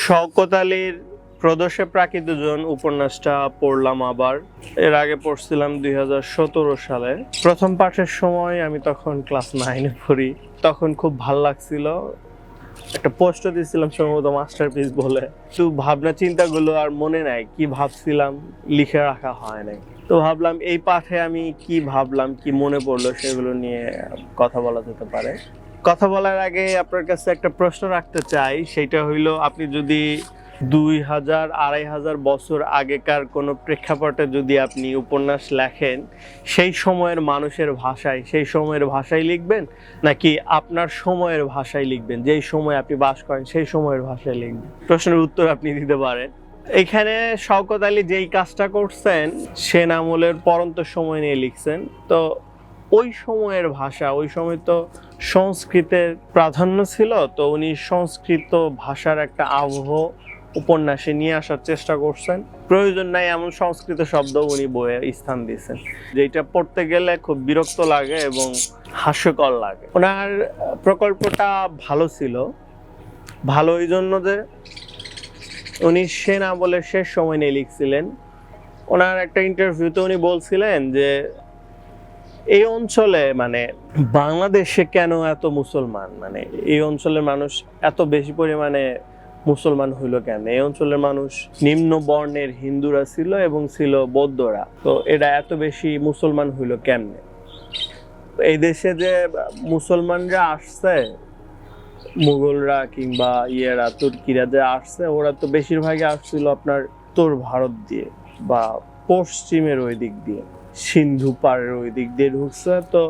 শওকত আলীর প্রদোষে প্রাকৃতজন উপন্যাসটা পড়লাম আবার। এর আগে পড়ছিলাম 2017 সালে। প্রথম পাঠের সময় আমি তখন ক্লাস 9-এ পড়ি। তখন খুব ভাল লাগছিল। একটা পোস্টও দিয়েছিলাম সম্ভবত মাস্টারপিস বলে। তো ভাবনা চিন্তাগুলো আর মনে নাই, কি ভাবছিলাম লিখে রাখা হয় নাই। তো ভাবলাম এই পাঠে আমি কি ভাবলাম, কি মনে পড়লো সেগুলো নিয়ে কথা বলা যেতে পারে। কথা বলার আগে আপনার কাছে একটা প্রশ্ন রাখতে চাই, সেটা হইলো আপনি যদি 2000-2500 বছর আগেকার কোনো প্রেক্ষাপটে যদি আপনি উপন্যাস লেখেন, সেই সময়ের মানুষের ভাষায়, সেই সময়ের ভাষায় লিখবেন, নাকি আপনার সময়ের ভাষায় লিখবেন, যেই সময় আপনি বাস করেন সেই সময়ের ভাষায় লিখবেন? প্রশ্নের উত্তর আপনি দিতে পারেন। এখানে শওকত আলী যেই কাজটা করছেন সেন আমলের পরন্ত সময় নিয়ে লিখছেন। তো ওই সময়ের ভাষা, ওই সময় তো সংস্কৃতের প্রাধান্য ছিল, তো উনি সংস্কৃত ভাষার একটা আবহ উপন্যাসে নিয়ে আসার চেষ্টা করছেন। প্রয়োজন নাই এমন সংস্কৃত শব্দ উনি বইয়ে স্থান দিয়েছেন, যেটা পড়তে গেলে খুব বিরক্ত লাগে এবং হাস্যকর লাগে। ওনার প্রকল্পটা ভালো ছিল। ভালো এই জন্য যে উনি সেন আমলের শেষ সময় নিয়ে লিখছিলেন। ওনার একটা ইন্টারভিউতে উনি বলছিলেন যে এই অঞ্চলে, মানে বাংলাদেশে কেন এত মুসলমান, মানে এই অঞ্চলের মানুষ এত বেশি পরিমাণে মুসলমান হইলো কেন? এই অঞ্চলের মানুষ নিম্ন বর্ণের হিন্দুরা ছিল এবং ছিল বৌদ্ধরা, তো এরা এত বেশি মুসলমান হইলো কেমনে? এই দেশে যে মুসলমানরা আসছে, মুঘলরা কিংবা তুর্কিরা যে আসছে, ওরা তো বেশিরভাগই আসছিল আপনার উত্তর ভারত দিয়ে বা পশ্চিমের ওই দিক দিয়ে, সিন্ধু পাড়ের ওই দিক দিয়ে ঢুকছে। তো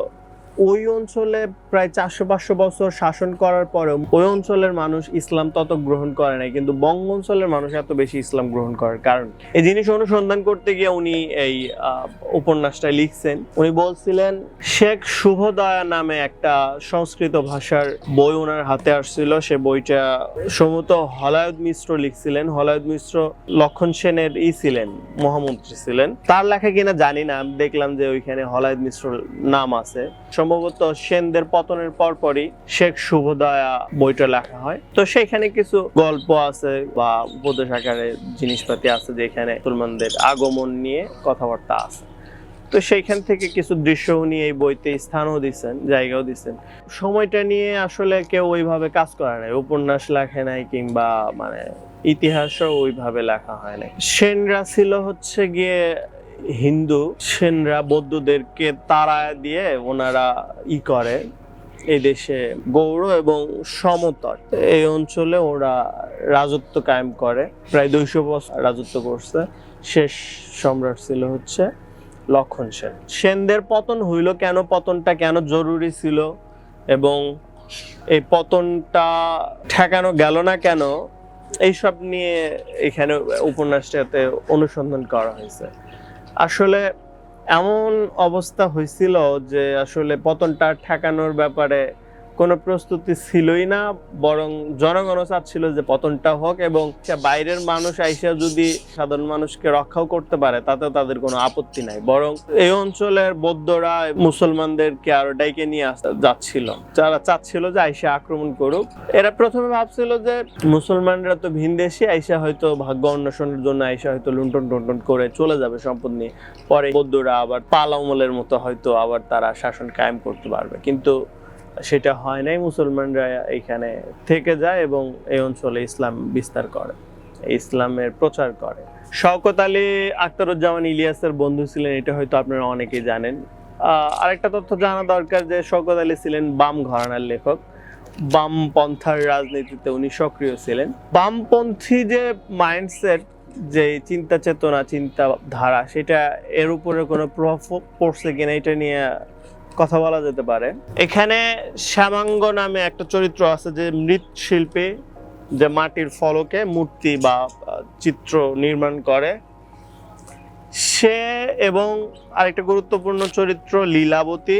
ওই অঞ্চলে প্রায় 400-500 বছর শাসন করার পরেও ওই অঞ্চলের মানুষ ইসলাম তত গ্রহণ করে নাই, কিন্তু বঙ্গ অঞ্চলের মানুষ এত বেশি ইসলাম গ্রহণ করার কারণ এই জিনিস অনুসন্ধান করতে গিয়ে উনি এই উপন্যাসটা লিখছেন। উনি বলছিলেন শেখ শুভদয়া নামে একটা সংস্কৃত ভাষার বই ওনার হাতে আসছিল। সে বইটা সম্ভবত হলায়ত মিশ্র লিখছিলেন। হলায়ত মিশ্র লক্ষণ সেনের ছিলেন, মহামন্ত্রী ছিলেন। তার লেখা কিনা জানি না, আমি দেখলাম যে ওইখানে হলায়ত মিশ্র নাম আছে। সম্ভবত সেনদের পতনের পরপরই শেখ শুভদয়া বইটা লেখা হয়। তো সেখানে কিছু গল্প আছে বা উপদেশ আকারে জিনিসপাতি আছে, যেখানে মুসলমানদের আগমন নিয়ে কথাবার্তা আছে। তো সেইখান থেকে কিছু দৃশ্য উনি এই বইতে স্থানও দিচ্ছেন, জায়গাও দিচ্ছেন। সময়টা নিয়ে আসলে কেউ ওইভাবে কাজ করে নাই, উপন্যাস লেখে নাই কিংবা মানে ইতিহাসও ওইভাবে লেখা হয় নাই। সেনরা ছিল হচ্ছে গিয়ে হিন্দু। সেনরা বৌদ্ধদেরকে তাড়া দিয়ে ওনারা করে এই দেশে গৌড় এবং সমতট এই অঞ্চলে ওরা রাজত্ব কায়েম করে। প্রায় 200 বছর রাজত্ব করছে। শেষ সম্রাট ছিল হচ্ছে লক্ষণ সেন। সেনদের পতন হইল কেন, পতনটা কেন জরুরি ছিল এবং এই পতনটা ঠেকানো গেল না কেন, এইসব নিয়ে এখানে উপন্যাসটাতে অনুসন্ধান করা হয়েছে। আসলে এমন অবস্থা হয়েছিল যে আসলে পতনটা ঠেকানোর ব্যাপারে কোনো প্রস্তুতি ছিলই না, বরং জনগণও চাচ্ছিল যে পতনটা হোক এবং বাইরের মানুষ আইসা যদি সাধারণ মানুষকে রক্ষাও করতে পারে তাতেও তাদের কোনো আপত্তি নাই। বরং এই অঞ্চলের বৌদ্ধরা মুসলমানদেরকে আরো ডাইকে নিয়ে যাচ্ছিল, যারা চাচ্ছিল যে আইসা আক্রমণ করুক। এরা প্রথমে ভাবছিল যে মুসলমানরা তো ভিনদেশী, আইসা হয়তো ভাগ্য অন্বেষণের জন্য আইসা হয়তো লুণ্ঠন টুণ্ঠন করে চলে যাবে সম্পদ নিয়ে, পরে বৌদ্ধরা আবার পাল আমলের মতো হয়তো আবার তারা শাসন কায়েম করতে পারবে। কিন্তু সেটা হয় নাই। মুসলমানরা এখানে থেকে যায় এবং এই অঞ্চলে ইসলাম বিস্তার করে, ইসলামের প্রচার করে। শওকত আলী আখতারুজ্জামান ইলিয়াসের বন্ধু ছিলেন, এটা হয়তো আপনারা অনেকেই জানেন। আরেকটা তথ্য জানা দরকার যে শওকত আলী ছিলেন বাম ঘরানার লেখক। বামপন্থার রাজনীতিতে উনি সক্রিয় ছিলেন। বামপন্থী যে মাইন্ডসেট, যে চিন্তা চেতনা, চিন্তাধারা, সেটা এর উপরে কোনো প্রভাব পড়ছে কিনা এটা নিয়ে কথা বলা যেতে পারে। এখানে শ্যামাঙ্গ নামে একটা চরিত্র আছে যে মৃৎশিল্পী, যে মাটির ফলকে মূর্তি বা চিত্র নির্মাণ করে সে, এবং আরেকটা গুরুত্বপূর্ণ চরিত্র লীলাবতী।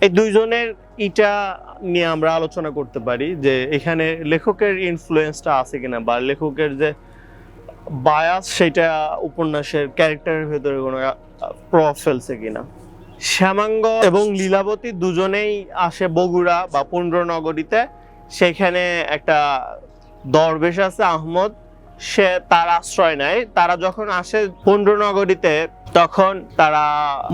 এই দুইজনের ইটা নিয়ে আমরা আলোচনা করতে পারি যে এখানে লেখকের ইনফ্লুয়েন্সটা আছে কিনা বা লেখকের যে বায়াস সেটা উপন্যাসের ক্যারেক্টারের ভেতরে কোনো প্রভাব ফেলছে কিনা। শ্যামাঙ্গ এবং লীলাবতী দুজনেই আসে বগুড়া বা পুণ্ড্রনগরীতে। সেখানে একটা দরবেশ আছে আহমদ, সে তার আশ্রয় নেয়। তারা যখন আসে পুণ্ড্রনগরীতে তখন তারা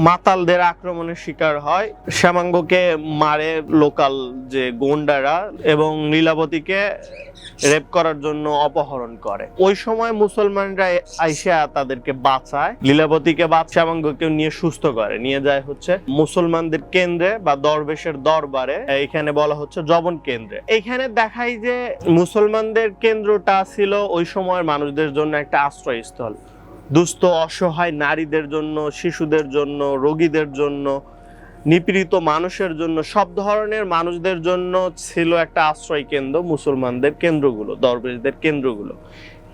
মাতালদের আক্রমণের শিকার হয়, শ্যামাঙ্গকে মারে লোকাল যে গোন্ডারা এবং লীলাবতীকে রেপ করার জন্য অপহরণ করে। ওই সময় মুসলমানরা আইসা তাদেরকে বাঁচায়, লীলাবতীকে শ্যামাঙ্গকে নিয়ে সুস্থ করে নিয়ে যায় হচ্ছে মুসলমানদের কেন্দ্রে বা দরবেশের দরবারে, এখানে বলা হচ্ছে যবন কেন্দ্রে। এখানে দেখাই যে মুসলমানদের কেন্দ্রটা ছিল ওই সময়ের মানুষদের জন্য একটা আশ্রয়স্থল, দুস্থ অসহায় নারীদের জন্য, শিশুদের জন্য, রোগীদের জন্য, নিপীড়িত মানুষের জন্য, সব ধরনের মানুষদের জন্য ছিল একটা আশ্রয় কেন্দ্র মুসলমানদের কেন্দ্রগুলো, দরবেশদের কেন্দ্রগুলো।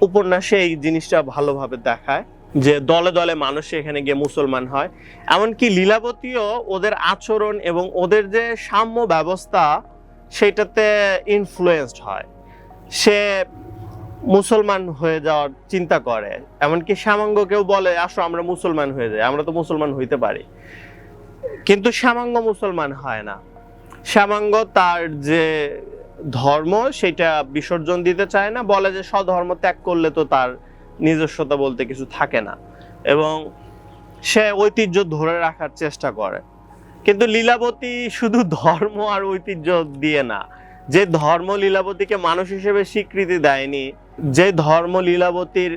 উপন্যাসে এই জিনিসটা ভালোভাবে দেখায় যে দলে দলে মানুষ এখানে গিয়ে মুসলমান হয়। এমনকি লীলাবতীও ওদের আচরণ এবং ওদের যে সাম্য ব্যবস্থা সেটাতে ইনফ্লুয়েসড হয়, সে মুসলমান হয়ে যাওয়ার চিন্তা করে। এমনকি শ্যামাঙ্গকেও বলে আসো আমরা মুসলমান হয়ে যাই, আমরা তো মুসলমান হইতে পারি। কিন্তু শ্যামাঙ্গ মুসলমান হয় না। শ্যামাঙ্গ তার যে ধর্ম সেটা বিসর্জন দিতে চায় না, বলে যে স্বধর্ম ত্যাগ করলে তো তার নিজস্বতা বলতে কিছু থাকে না, এবং সে ঐতিহ্য ধরে রাখার চেষ্টা করে। কিন্তু লীলাবতী শুধু ধর্ম আর ঐতিহ্য দিয়ে না, যে ধর্ম লীলাবতীকে মানুষ হিসেবে স্বীকৃতি দেয়নি, যে ধর্ম লীলাবতীর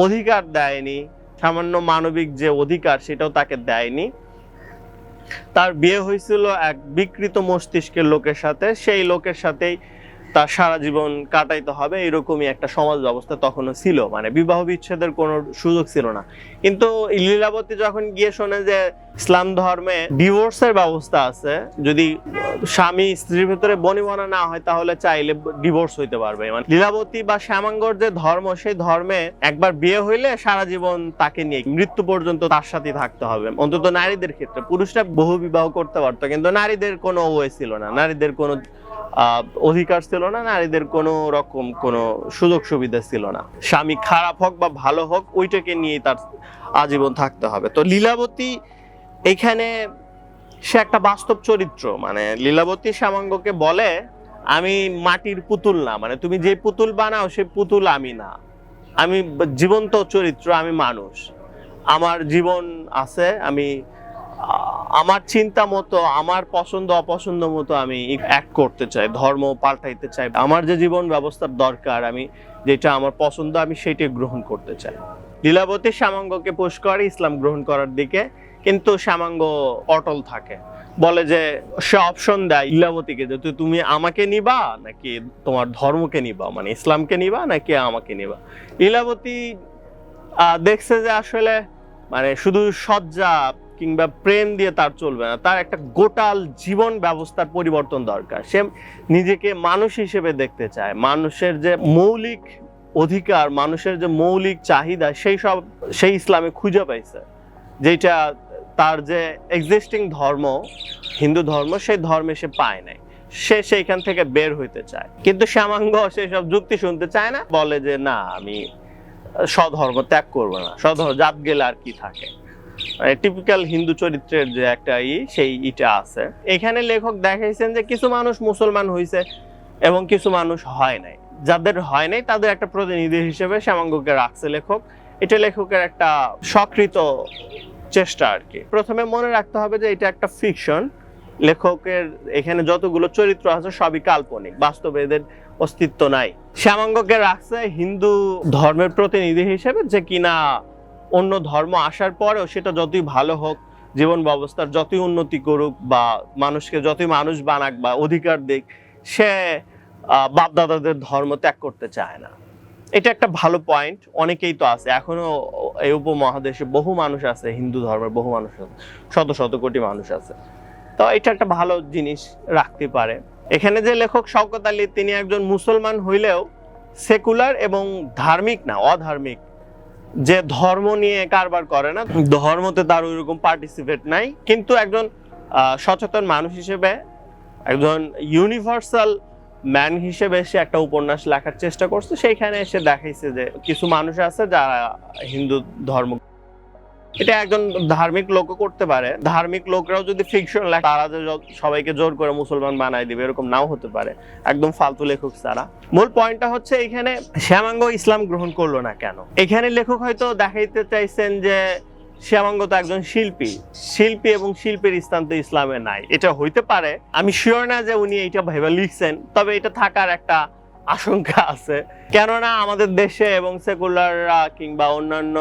অধিকার দেয়নি, সামান্য মানবিক যে অধিকার সেটাও তাকে দেয়নি। তার বিয়ে হয়েছিল এক বিকৃত মস্তিষ্কের লোকের সাথে, সেই লোকের সাথেই তার সারা জীবন কাটাইতে হবে, এরকমই একটা সমাজ ব্যবস্থা তখনও ছিল, মানে বিবাহ বিচ্ছেদের কোনো সুযোগ ছিল না। কিন্তু লীলাবতী যখন গিয়ে শোনে যে ইসলাম ধর্মে ডিভোর্সের ব্যবস্থা আছে, যদি স্বামী স্ত্রীর ভিতরে বনিবনা না হয় তাহলে চাইলে ডিভোর্স হইতে পারবে, মানে লীলাবতী বা শ্যামাঙ্গর যে ধর্ম সেই ধর্মে একবার বিয়ে হইলে সারা জীবন তাকে নিয়ে মৃত্যু পর্যন্ত তার সাথে থাকতে হবে। অন্তত নারীদের ক্ষেত্রে, পুরুষরা বহু বিবাহ করতে পারতো কিন্তু নারীদের কোনো ওয়ে ছিল না, নারীদের কোনো অধিকার ছিল না, নারীদের কোনো রকম কোনো সুযোগ সুবিধা ছিল না। স্বামী খারাপ হোক বা ভালো হোক ওইটাকে নিয়ে তার আজীবন থাকতে হবে। তো লীলাবতী এখানে সে একটা বাস্তব চরিত্র, মানে লীলাবতী শ্যামাঙ্গকে বলে আমি মাটির পুতুল না, মানে তুমি যে পুতুল বানাও সেই পুতুল আমি না, আমি জীবন্ত চরিত্র, আমি মানুষ, আমার জীবন আছে, আমি আমার চিন্তা মতো, আমার পছন্দ অপছন্দ মতো আমি অ্যাক্ট করতে চাই, ধর্ম পাল্টাইতে চাই, আমার যে জীবন ব্যবস্থার দরকার, আমি যেটা আমার পছন্দ আমি সেটাই গ্রহণ করতে চাই। লীলাবতী শ্যামাঙ্গকে পুশ করে ইসলাম গ্রহণ করার দিকে, কিন্তু শ্যামাঙ্গ অটল থাকে, বলে যে সে অপশন দেয় লীলাবতীকে যে তুমি আমাকে নিবা নাকি তোমার ধর্মকে নিবা, মানে ইসলামকে নিবা নাকি আমাকে নিবা। লীলাবতী দেখছে যে আসলে মানে শুধু সজ্জা কিংবা প্রেম দিয়ে তার চলবে না, তার একটা গোটাল জীবন ব্যবস্থার পরিবর্তন দরকার। সে নিজেকে মানুষ হিসেবে দেখতে চায়, মানুষের যে মৌলিক অধিকার, মানুষের যে মৌলিক চাহিদা সেই ইসলামে খুঁজে পাইছে, যেটা তার যে এক্সিস্টিং ধর্ম হিন্দু ধর্ম সেই ধর্মে সে পায় নাই, সে সেইখান থেকে বের হইতে চায়। কিন্তু শ্যামাঙ্গ সেসব যুক্তি শুনতে চায় না, বলে যে না আমি স্বধর্ম ত্যাগ করবো না, স্বধর্ম জাত গেলে আর কি থাকে, টিপিক্যাল হিন্দু চরিত্রের যে একটা সেইটা আছে। এখানে লেখক দেখাইছেন যে কিছু মানুষ মুসলমান হয়েছে এবং কিছু মানুষ হয় নাই, যাদের হয় নাই তাদের একটা প্রতিনিধি হিসেবে শ্যামাঙ্গকে রাখছে লেখক। এটা লেখকের একটা স্বকৃত চেষ্টা আর কি। প্রথমে মনে রাখতে হবে যে এটা একটা ফিকশন, লেখকের এখানে যতগুলো চরিত্র আছে সবই কাল্পনিক, বাস্তবে এদের অস্তিত্ব নাই। শ্যামাঙ্গকে রাখছে হিন্দু ধর্মের প্রতিনিধি হিসেবে, যে কিনা অন্য ধর্ম আসার পরেও সেটা যতই ভালো হোক, জীবন ব্যবস্থার যতই উন্নতি করুক বা মানুষকে যতই মানুষ বানাক বা অধিকার দিক, সে বাপদাদাদের ধর্ম ত্যাগ করতে চায় না। এটা একটা ভালো পয়েন্ট। অনেকেই তো আছে এখনো এই উপমহাদেশে, বহু মানুষ আছে হিন্দু ধর্মের, বহু মানুষ আছে, শত শত কোটি মানুষ আছে, তো এটা একটা ভালো জিনিস রাখতে পারে। এখানে যে লেখক শওকত আলী, তিনি একজন মুসলমান হইলেও সেকুলার এবং ধার্মিক না, অধার্মিক, যে ধর্ম নিয়ে কারবার করে না, ধর্মতে তার ওইরকম পার্টিসিপেট নাই, কিন্তু একজন সচেতন মানুষ হিসেবে, একজন ইউনিভার্সাল ম্যান হিসেবে সে একটা উপন্যাস লেখার চেষ্টা করছে। সেইখানে এসে দেখাইছে যে কিছু মানুষ আছে যারা হিন্দু ধর্ম এটা একজন ধার্মিক লোকও করতে পারে। ধার্মিক লোকরাও যদি ফিকশন লেখে, তারা যে সবাইকে জোর করে মুসলমান বানায় দিবে এরকম নাও হতে পারে, একদম ফালতু লেখক ছাড়া। মূল পয়েন্টটা হচ্ছে এখানে শ্যামাঙ্গ ইসলাম গ্রহণ করলো না কেন। এখানে লেখক হয়তো দেখাইতে চাইছেন যে শ্যামাঙ্গ তো একজন শিল্পী এবং শিল্পীর স্থান তো ইসলামে নাই। এটা হইতে পারে, আমি শিওর না যে উনি এটা ভেবে লিখছেন, তবে এটা থাকার একটা আশঙ্কা আছে। কেননা আমাদের দেশে এবং সেকুলাররা কিংবা অন্যান্য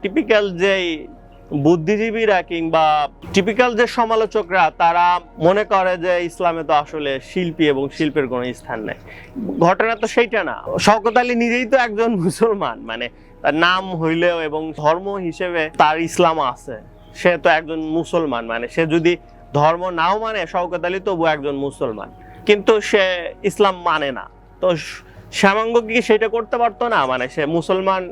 টিপিক্যাল যেই বুদ্ধিজীবীরা কিংবা টিপিক্যাল যে সমালোচকরা, তারা মনে করে যে ইসলামে তো আসলে শিল্পী এবং শিল্পের কোনো স্থান নেই। ঘটনা তো সেইটা না। শওকত আলী নিজেই তো একজন মুসলমান, মানে তার নাম হইলেও এবং ধর্ম হিসেবে তার ইসলাম আছে, সে তো একজন মুসলমান। মানে সে যদি ধর্ম নাও মানে, শওকত আলী তবু একজন মুসলমান, কিন্তু সে ইসলাম মানে না। তো শ্যামাঙ্গ কি সেটা করতে পারতো না? মানে সে মুসলমান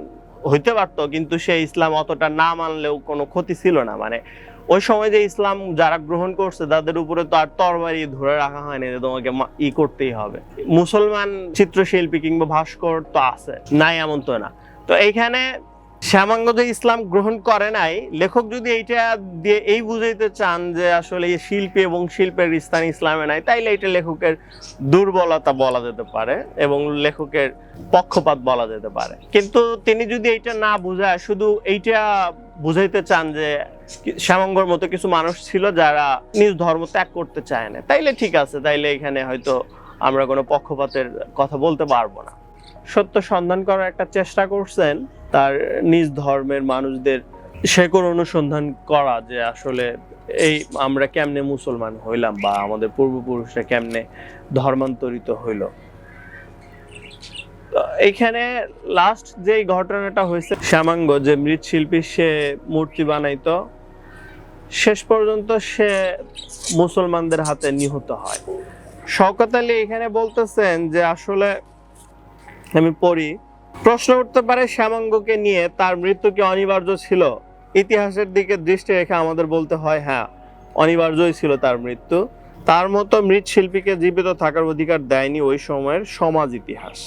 হইতে পারতো, কিন্তু সে ইসলাম অতটা না মানলেও কোনো ক্ষতি ছিল না। মানে ওই সময় যে ইসলাম যারা গ্রহণ করছে তাদের উপরে তো আর তরবারি ধরে রাখা হয়নি যে তোমাকে করতেই হবে। মুসলমান চিত্রশিল্পী কিংবা ভাস্কর তো আছে, নাই এমন তো না। তো এইখানে শ্যামাঙ্গ যে ইসলাম গ্রহণ করে নাই, লেখক যদি এইটা দিয়ে এই বুঝাইতে চান যে আসলে শিল্পী এবং শিল্পের স্থান ইসলামে নাই, তাইলে এটা লেখকের দুর্বলতা বলা যেতে পারে এবং লেখকের পক্ষপাত বলা যেতে পারে। কিন্তু তিনি যদি এইটা না বুঝায় শুধু এইটা বুঝাইতে চান যে শ্যামাঙ্গর মতো কিছু মানুষ ছিল যারা নিজ ধর্ম ত্যাগ করতে চায় না, তাইলে ঠিক আছে, তাইলে এখানে হয়তো আমরা কোনো পক্ষপাতের কথা বলতে পারবো না। সত্য সন্ধান করার একটা চেষ্টা করছেন, তার নিজ ধর্মের মানুষদের শেকড় অনুসন্ধান করা, যে আসলে এই আমরা কেমনে মুসলমান হইলাম বা আমাদের পূর্বপুরুষরা কেমনে ধর্মান্তরিত হইল। এইখানে লাস্ট যে ঘটনাটা হয়েছে, শ্যামাঙ্গ যে মৃৎশিল্পী, সে মূর্তি বানাইতো, শেষ পর্যন্ত সে মুসলমানদের হাতে নিহত হয়। শওকত আলী এখানে বলতেছেন যে আসলে, আমি পড়ি, প্রশ্ন উঠতে পারে শ্যামাঙ্গকে নিয়ে, তার মৃত্যু কি অনিবার্য ছিল? ইতিহাসের দিকে দৃষ্টি রেখে আমাদের বলতে হয়, হ্যাঁ, অনিবার্যই ছিল তার মৃত্যু। তার মতো মৃৎশিল্পীকে জীবিত থাকার অধিকার দেয়নি ওই সময়ের সমাজ ইতিহাস।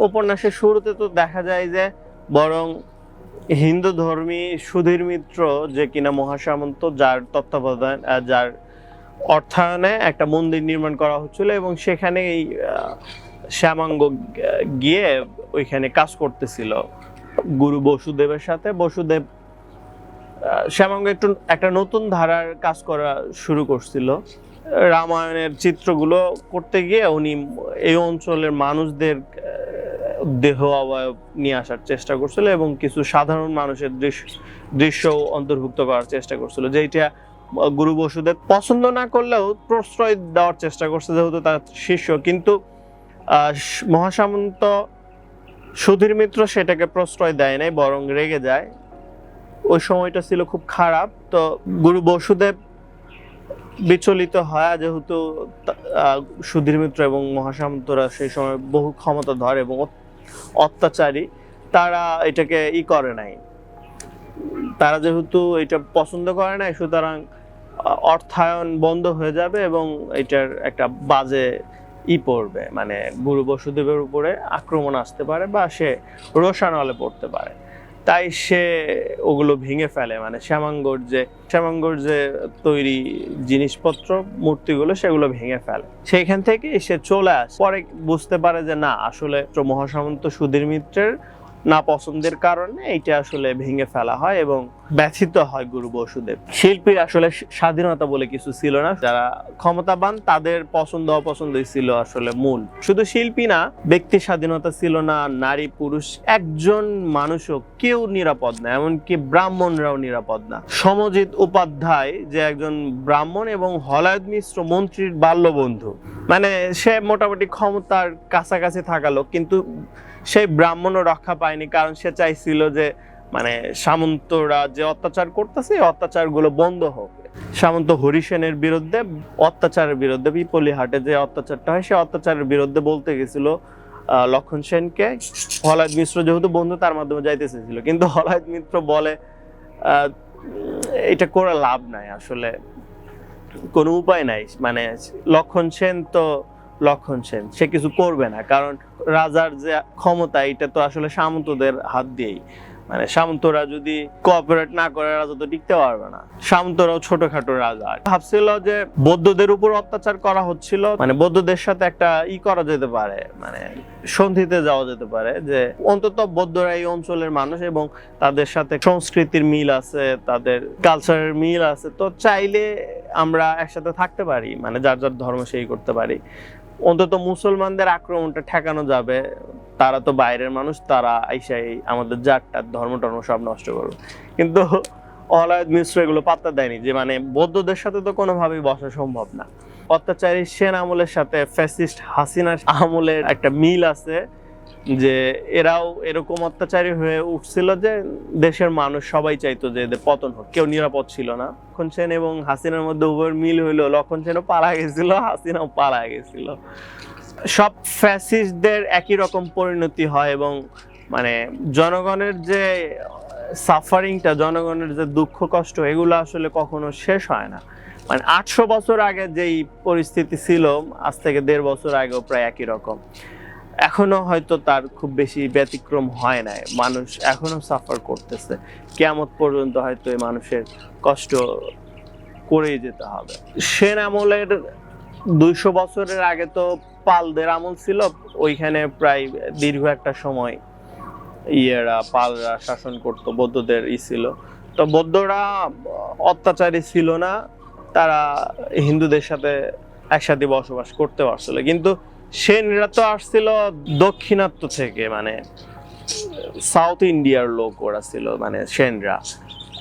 উপন্যাসের শুরুতে তো দেখা যায় যে বরং হিন্দু ধর্মী সুধীর মিত্র, যে কিনা মহাসামন্ত, যার তত্ত্বাবধান, যার অর্থায়নে একটা মন্দির নির্মাণ করা হচ্ছিল এবং সেখানে এই শ্যামাঙ্গ গিয়ে ওইখানে কাজ করতেছিল গুরু বসুদেবের সাথে। বসুদেব শ্যামাঙ্গ একটা নতুন ধারার কাজ করা শুরু করছিল। রামায়ণের চিত্রগুলো করতে গিয়ে উনি এই অঞ্চলের মানুষদের দেহ অবয়ব নিয়ে আসার চেষ্টা করছিল এবং কিছু সাধারণ মানুষের দৃশ্য অন্তর্ভুক্ত করার চেষ্টা করছিল, যেটা গুরু বসুদেব পছন্দ না করলেও প্রশ্রয় দেওয়ার চেষ্টা করছে, যেহেতু তার শিষ্য। কিন্তু মহাসামন্ত সুধীর মিত্র সেটাকে প্রশ্রয় দেয় নাই, বরং রেগে যায়। ওই সময়টা ছিল খুব খারাপ। তো গুরু বসুদেব বিচলিত হয়, যেহেতু সুধীর মিত্র এবং মহাসামন্তরা সেই সময় বহু ক্ষমতাধর এবং অত্যাচারী, তারা এটাকে করে নাই। তারা যেহেতু এটা পছন্দ করে নাই, সুতরাং অর্থায়ন বন্ধ হয়ে যাবে এবং এটার একটা বাজে পড়বে, মানে গুরু বসুদেবের উপরে আক্রমণ আসতে পারে বা সে রোষানলে পড়তে পারে। তাই সে ওগুলো ভেঙে ফেলে, মানে শ্যামাঙ্গর যে তৈরি জিনিসপত্র, মূর্তিগুলো, সেগুলো ভেঙে ফেলে। সেইখান থেকে সে চলে আসে। পরে বুঝতে পারে যে না, আসলে মহাসামন্ত সুধীর মিত্রের না পছন্দের কারণে এটা আসলে ভেঙে ফেলা হয় এবং ব্যথিত হয় গুরু বসুদেব। শিল্পীর আসলে স্বাধীনতা বলে কিছু ছিল না, যারা ক্ষমতাবান তাদের পছন্দ অপছন্দই ছিল আসলে মূল। শুধু শিল্পী না, ব্যক্তি স্বাধীনতা ছিল না, নারী পুরুষ একজন মানুষও কেউ নিরাপদ না, এমনকি ব্রাহ্মণরাও নিরাপদ না। সমজিৎ উপাধ্যায় যে একজন ব্রাহ্মণ এবং হলায়ত মিশ্র মন্ত্রীর বাল্যবন্ধু, মানে সে মোটামুটি ক্ষমতার কাছাকাছি থাকা লোক, কিন্তু সেই ব্রাহ্মণও রক্ষা পায়নি, কারণ সে চাইছিল যে মানে সামন্তরা যে অত্যাচার করতেছে এই অত্যাচারগুলো বন্ধ হোক। সামন্ত হরিসেনের বিরুদ্ধে, অত্যাচারের বিরুদ্ধে, পিপলিহাটে যে অত্যাচারটা হয় সেই অত্যাচারের বিরুদ্ধে বলতে গেছিল লক্ষণ সেনকে। হলায়ত মিশ্র যেহেতু বন্ধু, তার মাধ্যমে যাইতে চেয়েছিল, কিন্তু হলায়ত মিত্র বলে এটা করে লাভ নাই, আসলে কোনো উপায় নাই। মানে লক্ষণ সেন তো লক্ষণ সেন, সে কিছু করবে না, কারণ রাজার যে ক্ষমতা এটা তো আসলে সামন্তদের হাত দিয়েই, মানে সামন্তরা যদি কোঅপারেট না করে রাজা তো টিকতে পারবে না। সামন্তরাও ছোটখাটো রাজা, ভাবছিল যে বৌদ্ধদের উপর অত্যাচার করা হচ্ছিল, মানে বৌদ্ধদের সাথে একটা করা যেতে পারে, মানে সন্ধিতে যাওয়া যেতে পারে, যে অন্তত বৌদ্ধরা এই অঞ্চলের মানুষ এবং তাদের সাথে সংস্কৃতির মিল আছে, তাদের কালচারের মিল আছে, তো চাইলে আমরা একসাথে থাকতে পারি, মানে যার যার ধর্ম সেই করতে পারি, অন্তত মুসলমানদের আক্রমণটা ঠেকানো যাবে। তারা তো বাইরের মানুষ, তারা আইসাই আমাদের জাতটার ধর্ম টর্ম সব নষ্ট করবে। কিন্তু অলায়দ মিশ্র এগুলো পাত্তা দেয়নি, যে মানে বৌদ্ধদের সাথে তো কোনোভাবেই বসা সম্ভব না। অত্যাচারী সেন আমলের সাথে ফ্যাসিস্ট হাসিনার আমলের একটা মিল আছে, যে এরাও এরকম অত্যাচারী হয়ে উঠছিল যে দেশের মানুষ সবাই চাইতো যে এদের পতন হোক, কেউ নিরাপদ ছিল না। লক্ষণ সেন এবং হাসিনার মধ্যে উভয়ের মিল হইলো, লক্ষণ সেনও পালা গেছিল, হাসিনাও পালা গেছিল। সব ফ্যাসিস্টদের একই রকম পরিণতি হয় এবং মানে জনগণের যে সাফারিংটা, জনগণের যে দুঃখ কষ্ট, এগুলো আসলে কখনো শেষ হয় না। মানে 800 বছর আগে যেই পরিস্থিতি ছিল, আজ থেকে 1.5 বছর আগেও প্রায় একই রকম। এখনো হয়তো তার খুব বেশি ব্যতিক্রম হয় নাই, মানুষ এখনো সাফার করতেছে। কিয়ামত পর্যন্ত হয়তো এই মানুষের কষ্ট করেই যেতে হবে। সেন আমলের 200 বছরের আগে তো পালদের আমল ছিল, ওইখানে প্রায় দীর্ঘ একটা সময় পালরা শাসন করতো, বৌদ্ধদের ছিল। তো বৌদ্ধরা অত্যাচারী ছিল না, তারা হিন্দুদের সাথে একসাথে বসবাস করতে পারছিল। কিন্তু সেনরা তো আসছিল দক্ষিণাত্য থেকে, মানে সাউথ ইন্ডিয়ার লোক ওরা ছিল, মানে সেনরা।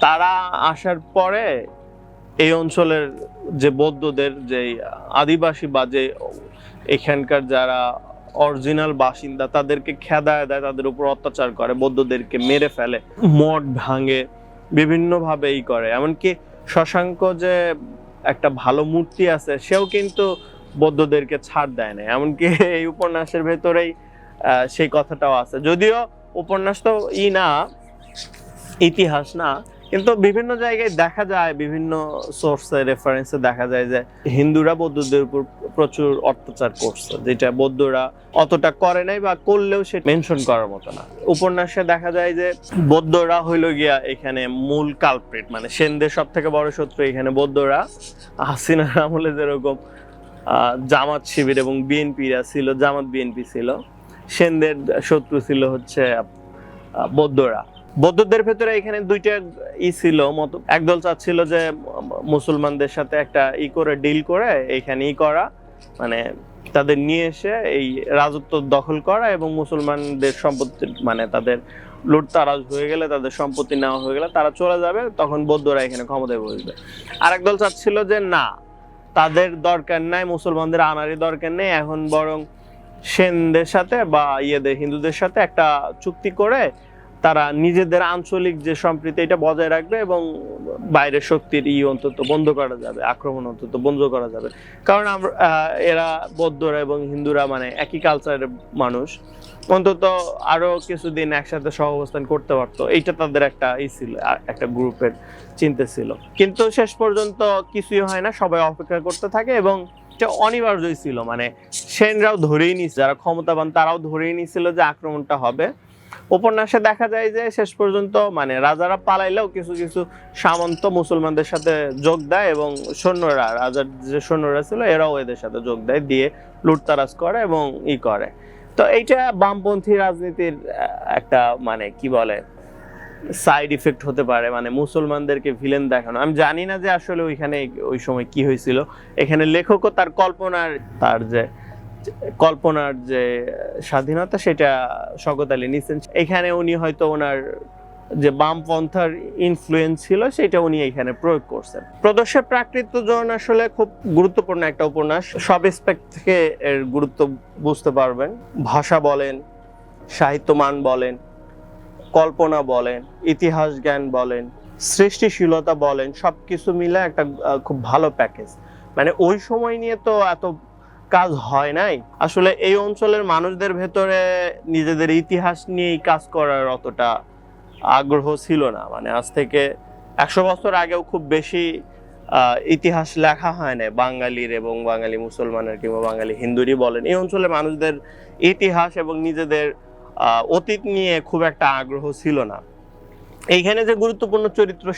তারা আসার পরে এই অঞ্চলের যে বৌদ্ধদের যে আদিবাসী বা যে এখানকার যারা অরিজিনাল বাসিন্দা, তাদেরকে খেদায় দেয়, তাদের উপর অত্যাচার করে, বৌদ্ধদেরকে মেরে ফেলে, মঠ ভাঙে, বিভিন্ন ভাবে করে। এমনকি শশাঙ্ক যে একটা ভালো মূর্তি আছে, সেও কিন্তু বৌদ্ধদেরকে ছাড় দেয় না। এমনকি এই উপন্যাসের ভেতরেই সেই কথাটাও আছে, যদিও উপন্যাস তো না, ইতিহাস না, কিন্তু বিভিন্ন জায়গায় দেখা যায়, বিভিন্ন সোর্সে রেফারেন্সে দেখা যায় যে হিন্দুরা বৌদ্ধদের উপর প্রচুর অত্যাচার করছে, যেটা বৌদ্ধরা অতটা করে নাই বা করলেও সে মেনশন করার মতো না। উপন্যাসে দেখা যায় যে বৌদ্ধরা হইল গিয়া এখানে মূল কালপ্রিট, মানে সেনদের সব থেকে বড় শত্রু এখানে বৌদ্ধরা। হাসিনার আমলে যেরকম জামাত শিবির এবং বিএনপিরা ছিল, জামাত বিএনপি ছিল, সেনদের শত্রু ছিল হচ্ছে বৌদ্ধরা। বৌদ্ধদের ভেতরে এখানে দুইটা ছিল মত, একদল চাচ্ছিল যে মুসলমানদের সাথে একটা করে ডিল করে এখানে করা, মানে তাদের নিয়ে এসে এই রাজত্ব দখল করা এবং মুসলমানদের সম্পত্তি, মানে তাদের লুটতারাজ হয়ে গেলে, তাদের সম্পত্তি নেওয়া হয়ে গেলে তারা চলে যাবে, তখন বৌদ্ধরা এখানে ক্ষমতায় বসবে। আর একদল চাচ্ছিল যে না, তাদের দরকার নাই, মুসলমানদের আনারই দরকার নেই, এখন বরং সেনদের সাথে বা হিন্দুদের সাথে একটা চুক্তি করে তারা নিজেদের আঞ্চলিক যে সম্প্রীতি এটা বজায় রাখবে এবং বাইরের শক্তির অন্তত বন্ধ করা যাবে, আক্রমণ অন্তত বন্ধ করা যাবে। কারণ এরা বৌদ্ধরা এবং হিন্দুরা মানে একই কালচারের মানুষ, অন্তত আরো কিছুদিন একসাথে সহাবস্থান করতে পারতো, এইটা তাদের একটা ছিল, একটা গ্রুপের চিন্তা ছিল। কিন্তু শেষ পর্যন্ত কিছুই হয় না, সবাই অপেক্ষা করতে থাকে এবং এটা অনিবার্যই ছিল। মানে সেনরাও ধরেই নিচ্ছে, যারা ক্ষমতাবান তারাও ধরেই নিছিল যে আক্রমণটা হবে। উপন্যাসে দেখা যায় যে শেষ পর্যন্ত মানে রাজারা পালাইলেও কিছু কিছু সামন্ত মুসলমানদের সাথে যোগ দেয় এবং সৈন্যরা, রাজার যে সৈন্যরা ছিল এরাও এদের সাথে যোগ দেয়, দিয়ে লুটতারাজ করে এবং করে। তো এইটা বামপন্থী রাজনীতির একটা মানে কি বলে সাইড ইফেক্ট হতে পারে, মানে মুসলমানদেরকে ভিলেন দেখানো। আমি জানি না যে আসলে ওইখানে ওই সময় কি হয়েছিল। এখানে লেখকও তার কল্পনার যে স্বাধীনতা সেটা শওকত আলী নিছেন। এখানে উনি হয়তো ওনার যে বামপন্থার ইনফ্লুয়েন্স ছিল সেটা উনি এখানে প্রয়োগ করছেন। প্রদর্শের প্রাকৃতজন আসলে খুব গুরুত্বপূর্ণ একটা উপন্যাস, সব এসপেক্ট থেকে এর গুরুত্ব বুঝতে পারবেন। ভাষা বলেন, সাহিত্য মান বলেন, কল্পনা বলেন, ইতিহাস জ্ঞান বলেন, সৃষ্টিশীলতা বলেন, সবকিছু মিলে একটা খুব ভালো প্যাকেজ। মানে ওই সময় নিয়ে তো এত কাজ হয় নাই আসলে। এই অঞ্চলের মানুষদের ভেতরে নিজেদের ইতিহাস নিয়ে কাজ করার অতটা আগ্রহ ছিল না। মানে আজ থেকে 100 বছর আগেও খুব বেশি ইতিহাস লেখা হয় না বাঙালির, এবং বাঙালি মুসলমানের কিংবা বাঙালি হিন্দুরই বলেন, এই অঞ্চলের মানুষদের ইতিহাস এবং নিজেদের অতীত নিয়ে খুব একটা আগ্রহ ছিল না। এইখানে যে গুরুত্বপূর্ণ চরিত্র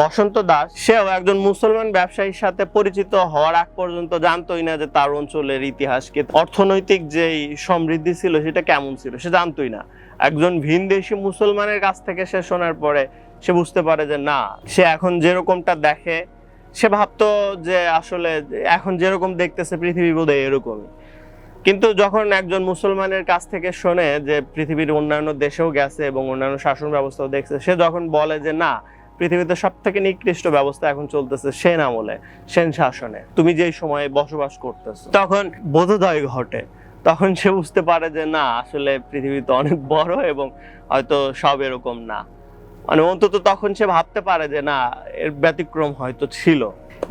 বসন্ত দাস, সেও একজন মুসলমান ব্যবসায়ীর সাথে পরিচিত হওয়ার আগ পর্যন্ত জানতোই না যে তার অঞ্চলের ইতিহাসকে, অর্থনৈতিক যেই সমৃদ্ধি ছিল সেটা কেমন ছিল সে জানতোই না। একজন ভিনদেশী মুসলমানের কাছ থেকে সে শোনার পরে সে বুঝতে পারে যে না, সে এখন যেরকমটা দেখে, সে ভাবতো যে আসলে এখন যেরকম দেখতেছে পৃথিবী বোধহয় এরকমই। কিন্তু যখন একজন মুসলমানের কাছ থেকে শোনে যে পৃথিবীর অন্যান্য দেশেও গেছে এবং অন্যান্য শাসন ব্যবস্থাও দেখছে, সে যখন বলে যে না, পৃথিবীতে সব থেকে নিকৃষ্ট ব্যবস্থা এখন চলতেছে সেন আমলে, সেন শাসনে, তুমি যেই সময়ে বসবাস করতেছো, তখন বোধোদয় ঘটে। তখন সে বুঝতে পারে যে না, আসলে পৃথিবী তো অনেক বড় এবং হয়তো সব এরকম না। মানে অন্তত তখন সে ভাবতে পারে যে না, এর ব্যতিক্রম হয়তো ছিল।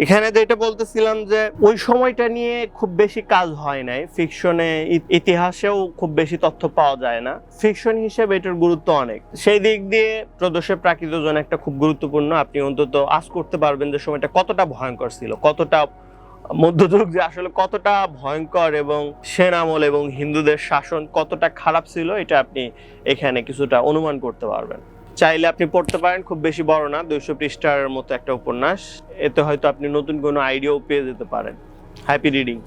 এখানে যেটা বলতেছিলাম যে ওই সময়টা নিয়ে খুব বেশি কাজ হয় নাই ফিকশনে, ইতিহাসেও খুব বেশি তথ্য পাওয়া যায় না। ফিকশন হিসেবে এটার গুরুত্ব অনেক। সেই দিক দিয়ে প্রদোষের প্রাকৃতজন একটা খুব গুরুত্বপূর্ণ। আপনি অন্তত আজ করতে পারবেন যে সময়টা কতটা ভয়ঙ্কর ছিল, কতটা মধ্যযুগ যে আসলে কতটা ভয়ঙ্কর, এবং সেন আমল এবং হিন্দুদের শাসন কতটা খারাপ ছিল, এটা আপনি এখানে কিছুটা অনুমান করতে পারবেন। চাইলে আপনি পড়তে পারেন, খুব বেশি বড় না, 200 পৃষ্ঠার মতো একটা উপন্যাস। এতে হয়তো আপনি নতুন কোনো আইডিয়াও পেয়ে যেতে পারেন। Happy reading.